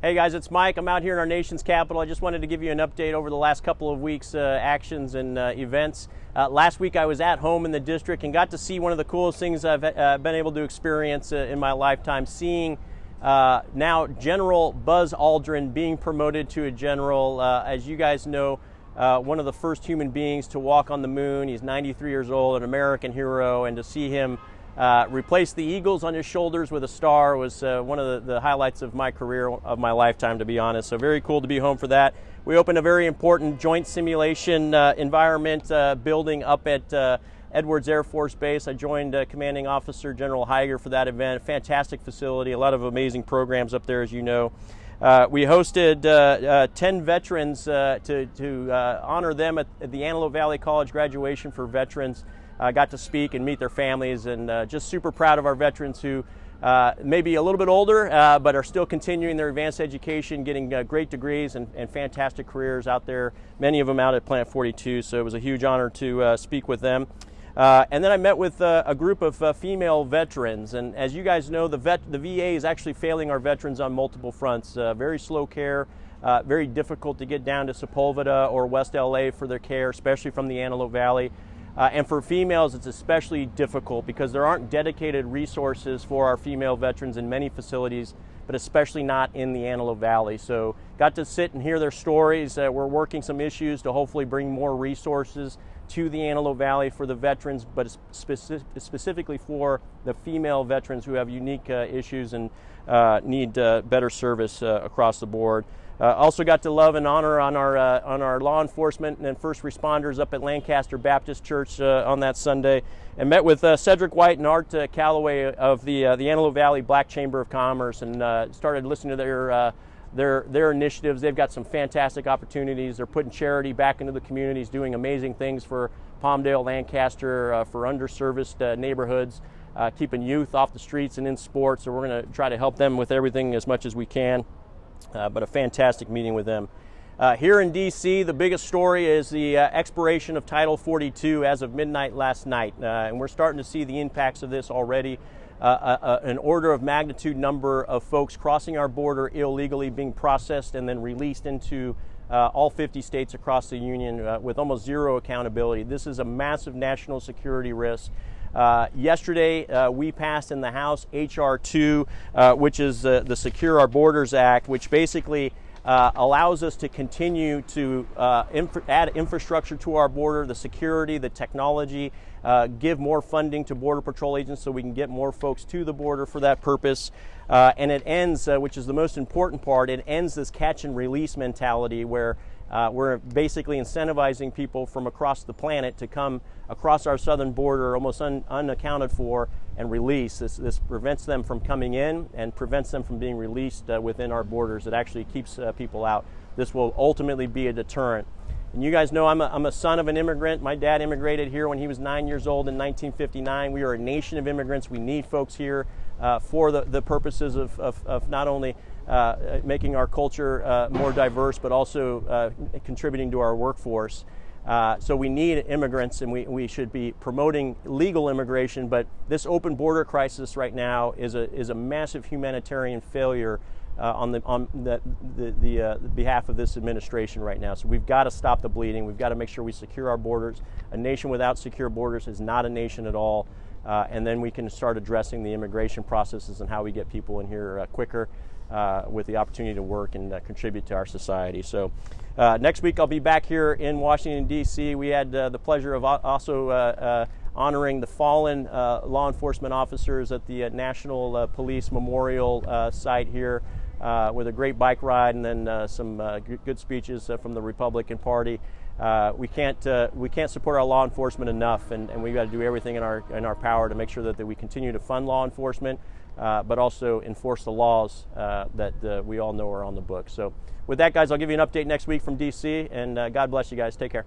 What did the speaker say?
Hey guys, it's Mike. I'm out here in our nation's capital. I just wanted to give you an update over the last couple of weeks' actions and events. Last week I was at home in the district and got to see one of the coolest things I've been able to experience in my lifetime, seeing now General Buzz Aldrin being promoted to a general. As you guys know, one of the first human beings to walk on the moon. He's 93 years old, an American hero, and to see him replace the Eagles on his shoulders with a star was one of the highlights of my career, of my lifetime, to be honest. So very cool to be home for that. We opened a very important joint simulation environment building up at Edwards Air Force Base. I joined Commanding Officer General Heiger for that event. Fantastic facility, a lot of amazing programs up there, as you know. We hosted 10 veterans to honor them at the Antelope Valley College graduation for veterans. Got to speak and meet their families, and just super proud of our veterans who may be a little bit older, but are still continuing their advanced education, getting great degrees and fantastic careers out there, many of them out at Plant 42, so it was a huge honor to speak with them. And then I met with a group of female veterans, and as you guys know, the VA is actually failing our veterans on multiple fronts. Very slow care, very difficult to get down to Sepulveda or West LA for their care, especially from the Antelope Valley. And for females, it's especially difficult because there aren't dedicated resources for our female veterans in many facilities, but especially not in the Antelope Valley. So got to sit and hear their stories. We're working some issues to hopefully bring more resources to the Antelope Valley for the veterans, but specifically for the female veterans who have unique issues and need better service across the board. Also got to love and honor on our law enforcement and first responders up at Lancaster Baptist Church on that Sunday, and met with Cedric White and Art Calloway of the Antelope Valley Black Chamber of Commerce, and started listening to their initiatives. They've got some fantastic opportunities. They're putting charity back into the communities, doing amazing things for Palmdale, Lancaster, for underserviced neighborhoods, keeping youth off the streets and in sports. So we're going to try to help them with everything as much as we can. But a fantastic meeting with them. Here in D.C., the biggest story is the expiration of Title 42 as of midnight last night. And we're starting to see the impacts of this already. An order of magnitude number of folks crossing our border illegally being processed and then released into all 50 states across the union with almost zero accountability. This is a massive national security risk. Yesterday, we passed in the House H.R. 2, which is the Secure Our Borders Act, which basically allows us to continue to add infrastructure to our border, the security, the technology, give more funding to Border Patrol agents so we can get more folks to the border for that purpose. And it ends, which is the most important part, it ends this catch and release mentality where we're basically incentivizing people from across the planet to come across our southern border almost unaccounted for and release. This prevents them from coming in and prevents them from being released within our borders. It actually keeps people out. This will ultimately be a deterrent. And you guys know I'm a son of an immigrant. My dad immigrated here when he was 9 years old in 1959. We are a nation of immigrants. We need folks here for the purposes of not only making our culture more diverse, but also contributing to our workforce. So we need immigrants, and we should be promoting legal immigration. But this open border crisis right now is a massive humanitarian failure on the behalf of this administration right now. So we've got to stop the bleeding. We've got to make sure we secure our borders. A nation without secure borders is not a nation at all. And then we can start addressing the immigration processes and how we get people in here quicker with the opportunity to work and contribute to our society. So next week I'll be back here in Washington, D.C. We had the pleasure of also honoring the fallen law enforcement officers at the National Police Memorial site here with a great bike ride, and then some good speeches from the Republican Party. We can't support our law enforcement enough, and we've got to do everything in our power to make sure that we continue to fund law enforcement, but also enforce the laws that we all know are on the books. So with that, guys, I'll give you an update next week from D.C., and God bless you guys. Take care.